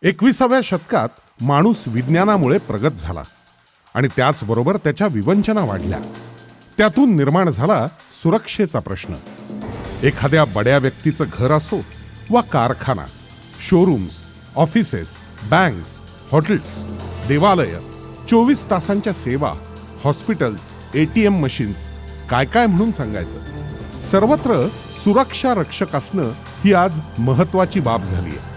21व्या शतकात माणूस विज्ञानामुळे प्रगत झाला आणि त्याचबरोबर त्याच्या विवंचना वाढल्या. त्यातून निर्माण झाला सुरक्षेचा प्रश्न. एखाद्या बड्या व्यक्तीचं घर असो वा कारखाना, शोरूम्स, ऑफिसेस, बँक्स, हॉटेल्स, देवालय, 24 तासांच्या सेवा, हॉस्पिटल्स, ATM मशीन्स, काय काय म्हणून सांगायचं. सर्वत्र सुरक्षा रक्षक असणं ही आज महत्वाची बाब झाली आहे.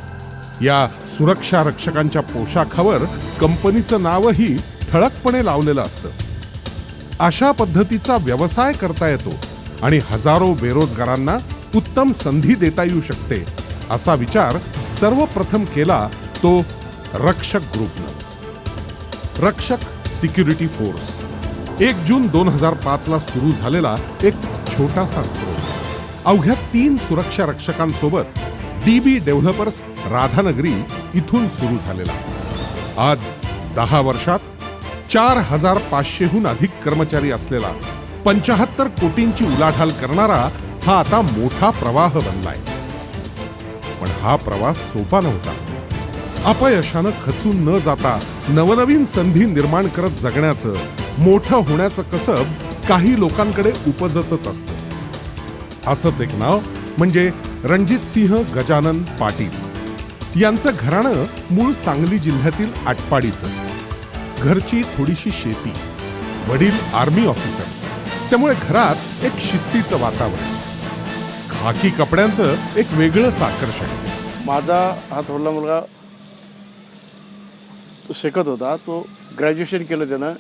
या सुरक्षा रक्षकांच्या पोशाखावर कंपनीचं नावही ठळकपणे लावलेलं असतं. अशा पद्धतीचा व्यवसाय करता येतो आणि हजारो बेरोजगारांना उत्तम संधी देता येऊ शकते, असा विचार सर्वप्रथम केला तो रक्षक ग्रुपनं. रक्षक सिक्युरिटी फोर्स 1 जून 2005 ला सुरू झालेला एक छोटासा स्रोत अवघ्या 3 सुरक्षा रक्षकांसोबत DB डेव्हलपर्स राधानगरी इथून सुरू झालेला. आज 10 वर्षात 4500हून अधिक कर्मचारी असलेला 75 कोटींची उलाढाल करणारा हा आता मोठा प्रवाह बनलाय. पण हा प्रवास सोपा नव्हता. अपयशानं खचून न जाता नवनवीन संधी निर्माण करत जगण्याचं, मोठं होण्याचं कसब काही लोकांकडे उपजतच असतं. असंच एक नाव म्हणजे रणजितसिंह गजानन पाटील यांचं घराणं मूळ सांगली जिल्ह्यातील आटपाडीचं. घरची थोडीशी शेती, वडील आर्मी ऑफिसर, त्यामुळे घरात एक शिस्तीचं वातावरण, खाकी कपड्यांचं एक वेगळंच आकर्षण. माझा हा थोरला मुलगा तो शिकत होता. तो ग्रॅज्युएशन केलं त्यानं,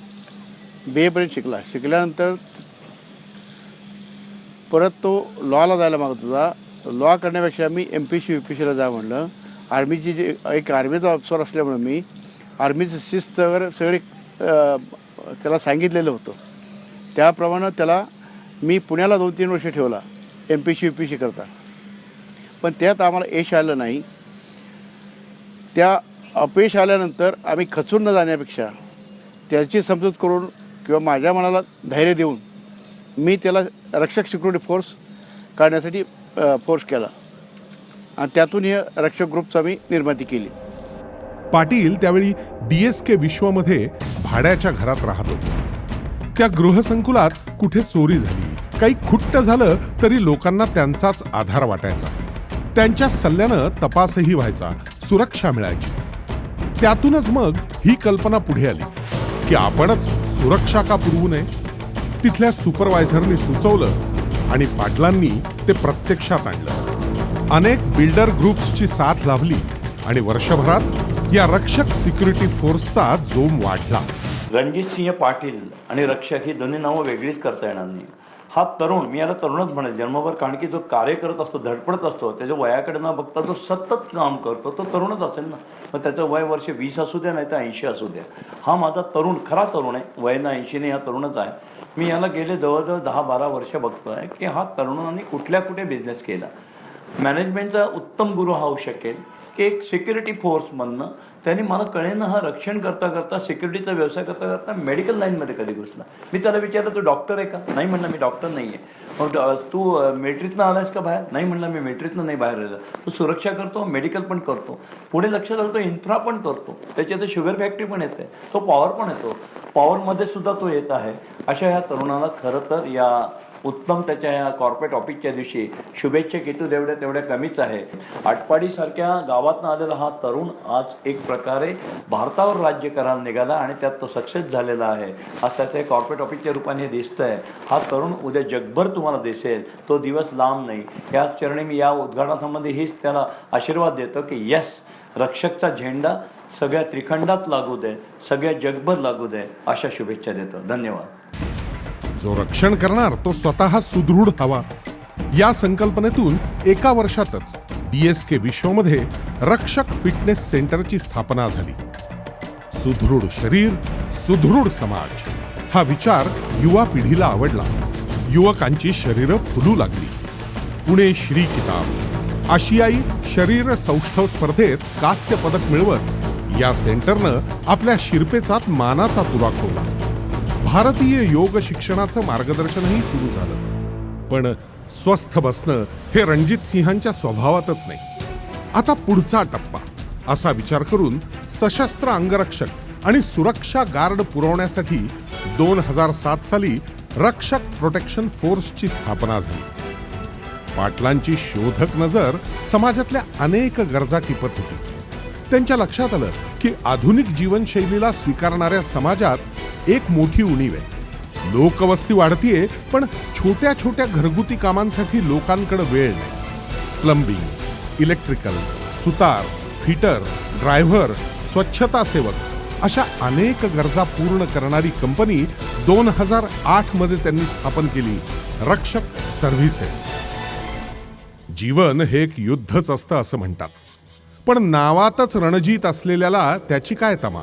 BA पर्यंत शिकला. शिकल्यानंतर परत तो लॉला जायला मागत होता. लॉ करण्यापेक्षा मी MPC UPCला जा म्हणलं. आर्मीची जे एक आर्मीचा ऑफिसर असल्यामुळे मी आर्मीचं शिस्त वगैरे सगळे त्याला सांगितलेलं होतं. त्याप्रमाणे त्याला मी पुण्याला 2-3 वर्ष ठेवला MPC UPC करता. पण त्यात आम्हाला यश आलं नाही. त्या अपयश आल्यानंतर आम्ही खचून न जाण्यापेक्षा त्याची समजूत करून किंवा माझ्या मनाला धैर्य देऊन मी त्याला रक्षक सिक्युरिटी फोर्स काढण्यासाठी फोर्स केला आणि त्यातून हे रक्षक ग्रुपचा मी निर्मिती केली. पाटील त्यावेळी DSK विश्वमध्ये भाड्याच्या घरात राहत होते. त्या गृहसंकुलात कुठे चोरी झाली, काही खुट्ट झालं तरी लोकांना त्यांचाच आधार वाटायचा. त्यांच्या सल्ल्यानं तपासही व्हायचा, सुरक्षा मिळायची. त्यातूनच मग ही कल्पना पुढे आली की आपणच सुरक्षा का पुरवू नये. तिथल्या सुपरवायझरनी सुचवलं आणि पाटलांनी ते प्रत्यक्षात आणलं. अनेक बिल्डर ग्रुप्सची साथ लाभली आणि वर्षभरात या रक्षक सिक्युरिटी फोर्सचा जोम वाढला. रणजितसिंह पाटील आणि रक्षक ही दोन्ही नावं वेगळीच करता येणार नाही. हा तरुण, मी याला तरुणच म्हणेल जन्मभर, कारण की जो कार्य करत असतो, धडपडत असतो, त्याच्या वयाकडे न बघता जो सतत काम करतो तो तरुणच असेल ना. मग त्याचं वय वर्ष 20 असू द्या नाही तर 80 असू द्या. हा माझा तरुण, खरा तरुण आहे. वयानं 80 नाही, हा तरुणच आहे. मी याला गेले जवळजवळ 10-12 वर्ष बघतोय की हा तरुणांनी कुठे बिझनेस केला. मॅनेजमेंटचा उत्तम गुरु हा होऊ शकेल की एक सिक्युरिटी फोर्समधनं त्यांनी मला कळेना हा रक्षण करता करता, सिक्युरिटीचा व्यवसाय करता करता मेडिकल लाईनमध्ये कधी घुसला. मी त्याला विचारलं तू डॉक्टर आहे का? नाही म्हणला मी डॉक्टर नाही आहे. मग तू मिलिटरीतनं आलायस का बाहेर? नाही म्हणला मी मिलिटरीतनं नाही बाहेर राहिला. तू सुरक्षा करतो, मेडिकल पण करतो, पुढे लक्षात आलं तो इन्फ्रा पण करतो, त्याच्यात शुगर फॅक्टरी पण येते, तो पॉवर पण येतो, पॉवरमध्ये सुद्धा तो येत आहे. अशा ह्या तरुणाला खरं तर या उत्तम त्याच्या या कॉर्पोरेट ऑफिसच्या दिवशी शुभेच्छा केतू तेवढ्या कमीच आहे. आटपाडीसारख्या गावातनं आलेला हा तरुण आज एक प्रकारे भारतावर राज्य करायला निघाला आणि त्यात तो सक्सेस झालेला आहे. आज त्याच्या कॉर्पोरेट ऑफिसच्या रूपाने हे दिसतंय. हा तरुण उद्या जगभर तुम्हाला दिसेल, तो दिवस लांब नाही. याच चरणी मी या उद्घाटनासंबंधी हीच त्याला आशीर्वाद देतो की यस, रक्षकचा झेंडा सगळ्या त्रिखंडात लागू दे, सगळ्या जगभर लागू दे, अशा शुभेच्छा देतो. धन्यवाद. जो रक्षण करणार तो स्वतः सुदृढ हवा. या संकल्पनेतून एका वर्षातच DSK विश्वमध्ये रक्षक फिटनेस सेंटरची स्थापना झाली. सुदृढ शरीर, सुदृढ समाज हा विचार युवा पिढीला आवडला. युवकांची शरीरं फुलू लागली. पुणे श्री किताब, आशियाई शरीर सौष्ठव स्पर्धेत कांस्य पदक मिळवत या सेंटरनं आपल्या शिरपेचात मानाचा तुरा खोवला. भारतीय योग शिक्षणाचं मार्गदर्शनही सुरू झालं. पण स्वस्थ बसणं हे रणजित सिंहांच्या स्वभावातच नाही. आता पुढचा टप्पा असा विचार करून सशस्त्र अंगरक्षक आणि सुरक्षा गार्ड पुरवण्यासाठी 2007 साली रक्षक प्रोटेक्शन फोर्सची स्थापना झाली. पाटलांची शोधक नजर समाजातल्या अनेक गरजा टिपत होती. त्यांच्या लक्षात आलं की आधुनिक जीवनशैलीला स्वीकारणाऱ्या समाजात एक मोठी उणीव आहे. लोकवस्ती वाढतीये, पण छोट्या छोट्या घरगुती कामांसाठी लोकांकडे वेळ नाही. प्लंबिंग, इलेक्ट्रिकल, सुतार, फिटर, ड्रायव्हर, स्वच्छता सेवक अशा अनेक गरजा पूर्ण करणारी कंपनी 2008 मध्ये त्यांनी स्थापन केली, रक्षक सर्व्हिसेस. जीवन हे एक युद्धच असतं असं म्हणतात, पण नावातच रणजीत असलेल्याला त्याची काय तमा.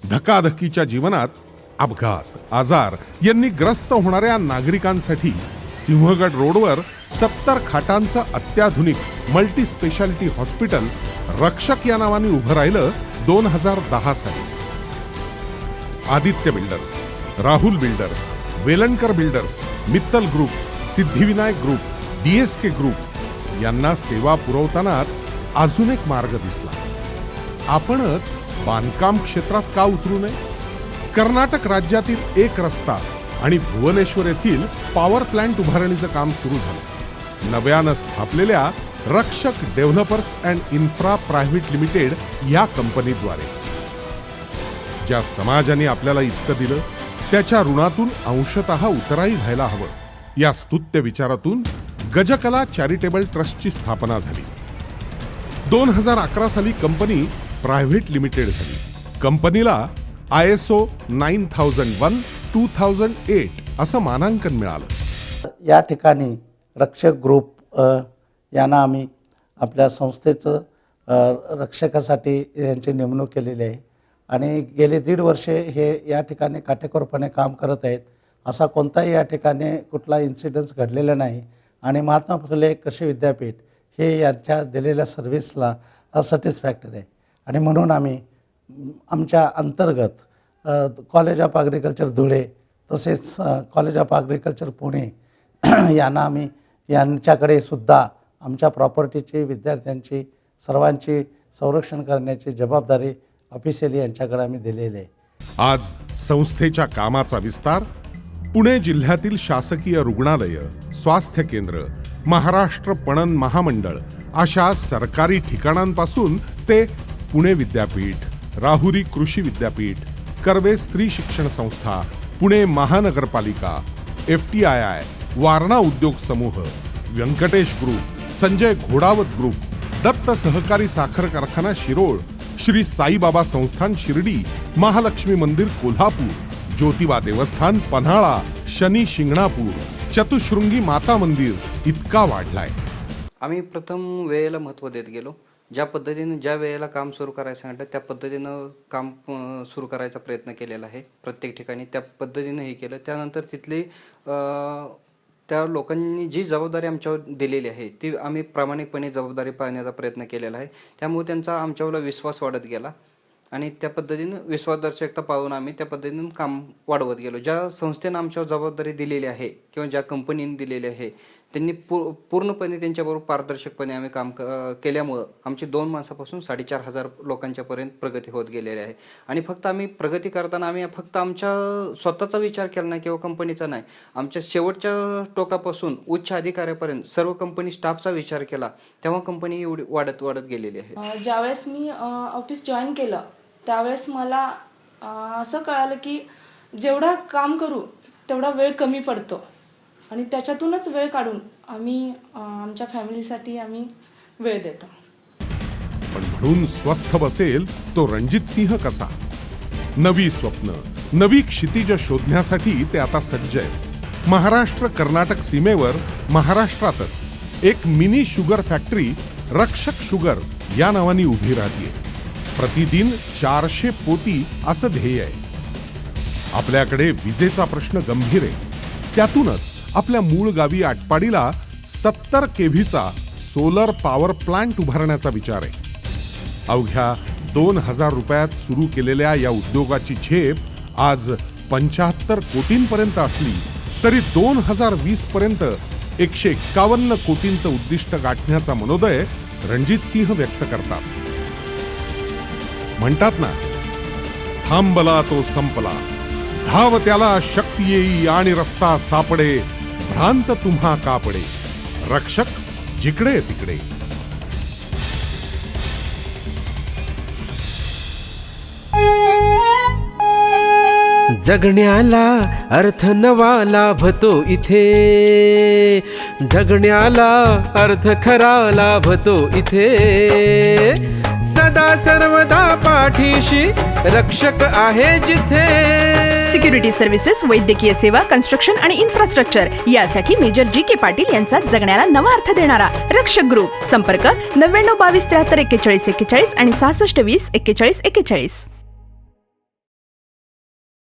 धकाधकीच्या जीवनात अपघात, आजार यांनी ग्रस्त होणाऱ्या नागरिकांसाठी सिंहगड रोडवर 70 खाटांचं अत्याधुनिक मल्टी स्पेशालिटी हॉस्पिटल रक्षक या नावाने उभं राहिलं 2010 साली. Aditya builders, Rahul builders, Velankar builders, Mittal group, Siddhivinayak group, DSK group यांना सेवा पुरवतानाच अजून एक मार्ग दिसला. आपणच बांधकाम क्षेत्रात का उतरू नये. कर्नाटक राज्यातील एक रस्ता आणि भुवनेश्वर येथील पॉवर प्लांट उभारणीचं काम सुरू झालं. नव्यानं स्थापलेल्या रक्षक developers and infra private limited या कंपनीद्वारे. ज्या समाजाने आपल्याला इतकं दिलं त्याच्या ऋणातून अंशतः उतराई व्हायला हवं, या स्तुत्य विचारातून गजकला चॅरिटेबल ट्रस्टची स्थापना झाली. 2011 साली कंपनी प्रायव्हेट लिमिटेड झाली. कंपनीला ISO 9001-2008 असं मानांकन मिळालं. या ठिकाणी रक्षक ग्रुप यांना आम्ही आपल्या संस्थेचं रक्षकासाठी यांची नेमणूक केलेली आहे आणि गेले 1.5 वर्षे हे या ठिकाणी काटेकोरपणे काम करत आहेत. असा कोणताही या ठिकाणी कुठला इन्सिडन्स घडलेला नाही आणि महात्मा फुले कृषी विद्यापीठ हे यांच्या दिलेल्या सर्व्हिसला सॅटिस्फॅक्टरी आहे. आणि म्हणून आम्ही आमच्या अंतर्गत कॉलेज ऑफ ॲग्रिकल्चर धुळे तसेच कॉलेज ऑफ ॲग्रिकल्चर पुणे यांना आम्ही यांच्याकडे सुद्धा आमच्या प्रॉपर्टीची, विद्यार्थ्यांची, सर्वांची संरक्षण करण्याची जबाबदारी ऑफिशियली यांच्याकडे आम्ही दिलेली आहे. आज संस्थेच्या कामाचा विस्तार पुणे जिल्ह्यातील शासकीय रुग्णालय, स्वास्थ्य केंद्र, महाराष्ट्र पणन महामंडळ अशा सरकारी ठिकाणांपासून ते पुणे विद्यापीठ, राहुरी कृषी विद्यापीठ, कर्वे स्त्री शिक्षण संस्था, पुणे महानगरपालिका, FTII, वारणा उद्योग समूह, व्यंकटेश ग्रुप, संजय घोडावत ग्रुप, दत्त सहकारी साखर कारखाना शिरोळ, श्री साईबाबा संस्थान शिर्डी, महालक्ष्मी मंदिर कोल्हापूर, ज्योतिबा देवस्थान पन्हाळा, शनी शिंगणापूर, चतुशृंगी माता मंदिर इतका वाढलाय. आम्ही प्रथम वेळेला महत्त्व देत गेलो. ज्या पद्धतीने ज्या वेळेला काम सुरू करायचं सांगितलं त्या पद्धतीनं काम सुरू करायचा प्रयत्न केलेला आहे. प्रत्येक ठिकाणी त्या पद्धतीनं हे केलं. त्यानंतर तिथली त्या लोकांनी जी जबाबदारी आमच्यावर दिलेली आहे ती आम्ही प्रामाणिकपणे जबाबदारी पाळण्याचा प्रयत्न केलेला आहे. त्यामुळे त्यांचा आमच्यावर विश्वास वाढत गेला आणि त्या पद्धतीनं विश्वासदर्शकता पाळून आम्ही त्या पद्धतीनं काम वाढवत गेलो. ज्या संस्थेनं आमच्यावर जबाबदारी दिलेली आहे किंवा ज्या कंपनीने दिलेली आहे त्यांनी पूर्णपणे त्यांच्याबरोबर पारदर्शकपणे आम्ही काम केल्यामुळं आमची 2 माणसापासून 4,500 लोकांच्यापर्यंत प्रगती होत गेलेली आहे. आणि फक्त आम्ही प्रगती करताना आम्ही फक्त आमच्या स्वतःचा विचार केला नाही किंवा कंपनीचा नाही, आमच्या शेवटच्या टोकापासून उच्च अधिकाऱ्यापर्यंत सर्व कंपनी स्टाफचा विचार केला तेव्हा कंपनी एवढी वाढत गेलेली आहे. ज्यावेळेस मी ऑफिस जॉईन केलं त्यावेळेस मला असं कळालं की जेवढा काम करू तेवढा वेळ कमी पडतो आणि त्याच्यातूनच वेळ काढून आम्ही आमच्या फॅमिलीसाठी आम्ही वेळ देतो. पण म्हणून स्वस्थ बसेल तो रणजित सिंह कसा. नवी स्वप्न, नवी क्षितिज शोधण्यासाठी ते आता सज्ज आहे. महाराष्ट्र कर्नाटक सीमेवर महाराष्ट्रातच एक मिनी शुगर फॅक्टरी रक्षक शुगर या नावाने उभी राहते. प्रतिदिन 400 पोती असं ध्येय आहे. आपल्याकडे विजेचा प्रश्न गंभीर आहे. त्यातूनच आपल्या मूळ गावी आटपाडीला 70 केव्हीचा सोलर पॉवर प्लांट उभारण्याचा विचार आहे. अवघ्या 2,000 रुपयात सुरू केलेल्या या उद्योगाची झेप आज 75 कोटींपर्यंत असली तरी 2020 पर्यंत 151 कोटींचं उद्दिष्ट गाठण्याचा मनोदय रणजित सिंह व्यक्त करतात. म्हणतात ना, थांबला तो संपला, धाव त्याला शक्ती येई आणि रस्ता सापडे, भ्रांत तुम्हा कापडे, रक्षक जिकडे तिकडे. जगण्याला अर्थ नवा लाभतो इथे, जगण्याला अर्थ खरा लाभतो इथे. सदा सर्वदा पाठीशी रक्षक आहे जिथे. सिक्युरिटी सर्व्हिसेस, वैद्यकीय सेवा, कन्स्ट्रक्शन आणि इन्फ्रास्ट्रक्चर यासाठी मेजर जी.के. पाटील यांचा जगण्याला नवा अर्थ देणारा रक्षक ग्रुप. संपर्क 99 22 73 41 41 आणि 66 20 41 41.